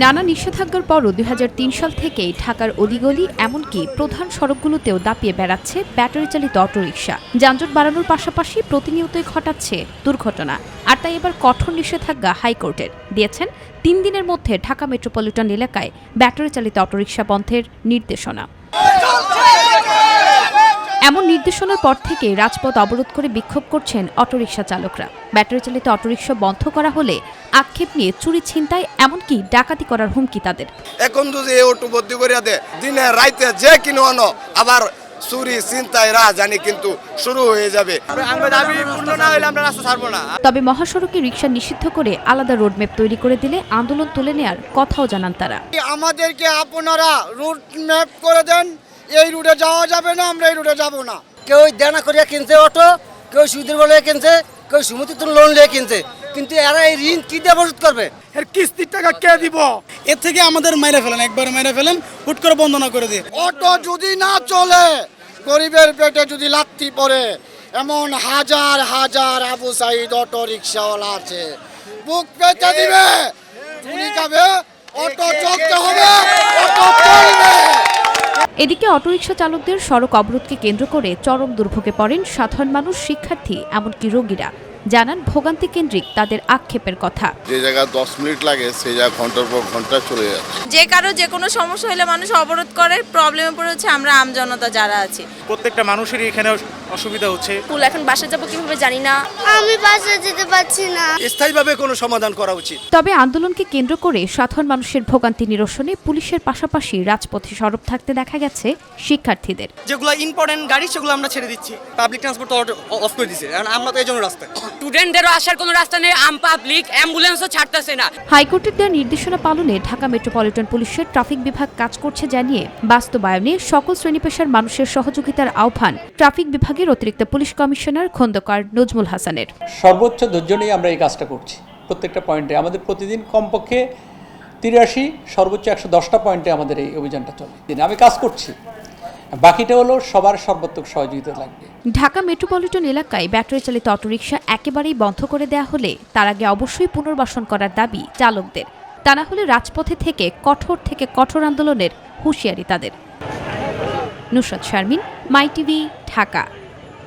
নানা নিষেধাজ্ঞার পরও ২০০৩ সাল থেকেই ঢাকার অলিগলি এমনকি প্রধান সড়কগুলোতেও দাপিয়ে বেড়াচ্ছে ব্যাটারি চালিত অটোরিকশা। যানজট বাড়ানোর পাশাপাশি প্রতিনিয়তই ঘটাচ্ছে দুর্ঘটনা। আর তাই এবার কঠোর নিষেধাজ্ঞা হাইকোর্টের দিয়েছেন ৩ দিনের মধ্যে ঢাকা মেট্রোপলিটন এলাকায় ব্যাটারি চালিত অটোরিকশা বন্ধের নির্দেশনা। এমন নির্দেশনার পর থেকে রাজপথ অবরোধ করে বিক্ষোভ করছেন অটোরিকশা চালকরা। ব্যাটারি চালিত অটোরিকশা বন্ধ করা হলে আক্ষেপ নিয়ে চুরি ছিনতাই এমনকি ডাকাতি করার হুমকি তাদের। এখন যদি অটো বদ্ধ করিয়া দে দিনে রাইতে যে কিনো আনো আবার চুরি ছিনতাই রাজধানী কিন্তু শুরু হয়ে যাবে। আমরা দাবি পূর্ণ না হলে আমরা রাস্তা ছাড়বো না। তবে মহাসড়কে রিকশা নিষিদ্ধ করে আলাদা রোডম্যাপ তৈরি করে দিলে আন্দোলন তুলে নেয়ার কথাও জানান তারা। আমাদেরকে আপনারা রুট ম্যাপ করে দেন, এই রুটে যাওয়া যাবে না, আমরা এই রুটে যাব না। কেউ দেনা করিয়া কিনছে অটো, কেউ সুদের বলে কিনছে, কেউ সুমতির লোন নিয়ে কিনছে, কিন্তু এরা এই ঋণ কি দিয়ে পরিশোধ করবে? এর কিস্তির টাকা কে দিব? এর থেকে আমাদের মেরে ফেলেন, একবার মেরে ফেলেন, হুট করে বন্ধ না করে দিয়ে। অটো যদি না চলে, গরিবের পেটে যদি লাথি পড়ে, এমন হাজার হাজার আবু সাইদ অটো রিক্সাওয়ালা আছে, বুক পেতে দিবে, চুরি খাবে, অটো চলতে হবে, অটো চলবে। এদিকে অটোরিকশা চালকদের সড়ক অবরোধকে কেন্দ্র করে চরম দুর্ভোগে পড়েন সাধারণ মানুষ, শিক্ষার্থী এমনকি রোগীরা। জানান ভোগান্তি কেন্দ্রিক তাদের আক্ষেপের কথা। যে জায়গায় 10 মিনিট লাগে সেই জায়গায় ঘন্টার পর ঘন্টা চলে যাচ্ছে। যে কারো যে কোনো সমস্যা হলে মানুষ অবরোধ করে, প্রবলেমে পড়েছে আমরা আমজনতা যারা আছি। প্রত্যেকটা মানুষেরই এখানে অসুবিধা হচ্ছে। স্কুল এখন বাসা যাবো কিভাবে জানি না, আমি বাসা যেতে পারছি না। স্থায়ীভাবে কোনো সমাধান করা উচিত। তবে আন্দোলনকে কেন্দ্র করে সাধারণ মানুষের ভোগান্তি নিরসনে পুলিশের পাশাপাশি রাজপথে সরব থাকতে দেখা গেছে শিক্ষার্থীদের। যেগুলো ইম্পর্টেন্ট গাড়ি সেগুলো আমরা ছেড়ে দিচ্ছি, পাবলিক ট্রান্সপোর্ট অফ করে দিচ্ছে, কারণ আমরা তো এই জন্য রাস্তায়। স্টুডেন্টদেরও আসার কোনো রাস্তা নেই, পাবলিক অ্যাম্বুলেন্সও ছাড়তেছে না। হাইকোর্টের দেওয়া নির্দেশনা পালনে ঢাকা মেট্রোপলিটন পুলিশের ট্রাফিক বিভাগ কাজ করছে জানিয়ে বাস্তবায়নে সকল শ্রেণী পেশার মানুষের সহযোগিতার আহ্বান ট্রাফিক বিভাগের অতিরিক্ত পুলিশ কমিশনার খন্দকার নজমুল হাসানের। সর্বোচ্চ ধৈর্য নিয়ে আমরা এই কাজটা করছি। প্রত্যেকটা পয়েন্টে আমাদের প্রতিদিন কমপক্ষে 83 সর্বোচ্চ 110টা পয়েন্টে আমাদের এই অভিযানটা চলে। আমি কাজ করছি, বাকিটা হলো সবার সর্বাত্মক সহযোগিতা লাগবে। ঢাকা মেট্রোপলিটন এলাকায় ব্যাটারি চালিত অটোরিকশা একেবারেই বন্ধ করে দেয়া হলে তার আগে অবশ্যই পুনর্বাসন করার দাবি চালকদের। তা না হলে রাজপথে থেকে কঠোর আন্দোলনের হুঁশিয়ারি তাদের। নুসরাত শারমিন, মাই টিভি, ঢাকা।